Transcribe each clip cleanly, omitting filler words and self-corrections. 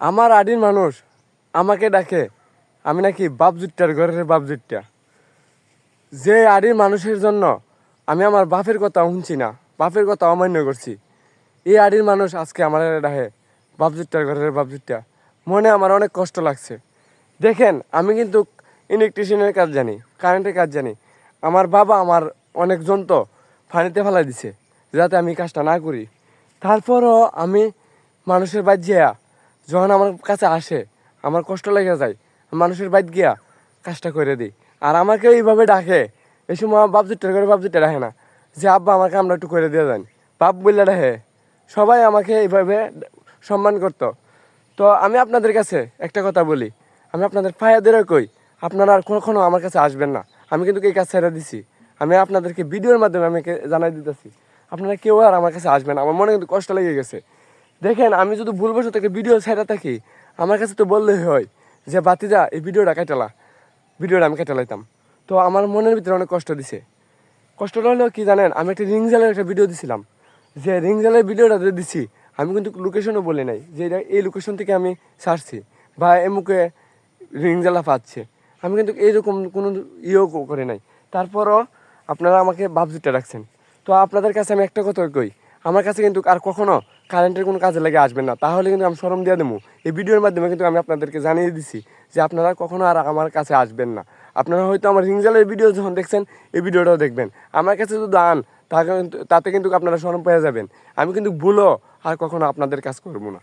আমার আডির মানুষ আমাকে ডাকে আমি নাকি বাপজুট্টার ঘরের বাপজুট্টা। যে আডির মানুষের জন্য আমি আমার বাপের কথা শুনছি না, বাপের কথা অমান্য করছি, এই আডির মানুষ আজকে আমার ডাকে বাপজুট্টার ঘরের বাপজুট্টা। মনে আমার অনেক কষ্ট লাগছে। দেখেন, আমি কিন্তু ইলেকট্রিশিয়ানের কাজ জানি, কারেন্টের কাজ জানি। আমার বাবা আমার অনেক যন্ত্র পানিতে ফেলাই দিছে যাতে আমি কাজটা না করি। তারপরও আমি মানুষের বাড়ি গিয়া যখন আমার কাছে আসে আমার কষ্ট লেগে যায়, মানুষের বাড়ি গিয়া কাজটা করে দিই। আর আমাকে এইভাবে ডাকে, এই সময় বাপজুট্টার করে বাপজুট্টা ডাকে না যে আব্বা আমাকে আমরা একটু করে দিয়ে যান, বাপ বললে ডাকে। সবাই আমাকে এইভাবে সম্মান করতো। তো আমি আপনাদের কাছে একটা কথা বলি, আমি আপনাদের ফায়াদেরও কই, আপনারা আর কখনো আমার কাছে আসবেন না। আমি কিন্তু এই কাজ ছেড়ে দিছি। আমি আপনাদেরকে ভিডিওর মাধ্যমে আমি জানাই দিতেছি, আপনারা কেউ আর আমার কাছে আসবেন না। আমার মনে কিন্তু কষ্ট লেগে গেছে। দেখেন, আমি যদি ভুলবশত থেকে ভিডিও ছেড়ে থাকি, আমার কাছে তো বললেই হয় যে বাতিজা এই ভিডিওটা কাটালা, ভিডিওটা আমি কাটালাইতাম। তো আমার মনের ভিতরে অনেক কষ্ট দিছে। কষ্টটা হলো কি জানেন, আমি একটা রিং জালের একটা ভিডিও দিছিলাম, যে রিং জালের ভিডিওটা যে দিছি আমি কিন্তু লোকেশনও বলি নাই যে এটা এই লোকেশন থেকে আমি ছাড়ছি বা এমুকে রিং জ্বালা পাচ্ছে। আমি কিন্তু এইরকম কোনো ইয়েও করে নাই। তারপরও আপনারা আমাকে বাপজুটটা রাখছেন। তো আপনাদের কাছে আমি একটা কথা কই, আমার কাছে কিন্তু আর কখনো কারেন্টের কোনো কাজে লেগে আসবেন না, তাহলে কিন্তু আমি শরম দিয়ে দেবো। এই ভিডিওর মাধ্যমে কিন্তু আমি আপনাদেরকে জানিয়ে দিছি যে আপনারা কখনো আর আমার কাছে আসবেন না। আপনারা হয়তো আমার রিংজালের ভিডিও যখন দেখছেন এই ভিডিওটাও দেখবেন, আমার কাছে যদি আন তাতে কিন্তু আপনারা শরম পেয়ে যাবেন। আমি কিন্তু ভুলও আর কখনো আপনাদের কাজ করবো না।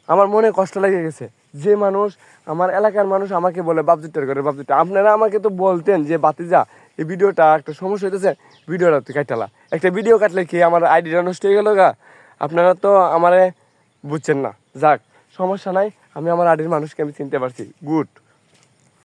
আমার মনে কষ্ট লেগে গেছে, যে মানুষ আমার এলাকার মানুষ আমাকে বলে বাপজুট্টার করে বাপজুট্টা। আপনারা আমাকে তো বলতেন যে বাতিজা এই ভিডিওটা একটা সমস্যা হইতেছে, ভিডিওটা তুই কাটালা। একটা ভিডিও কাটলে কি আমার আইডিটা নষ্ট হয়ে গেল গা? আপনারা তো আমারে বুঝছেন না। যাক, সমস্যা নাই, আমি আমার আইডির মানুষকে আমি চিনতে পারছি। গুড।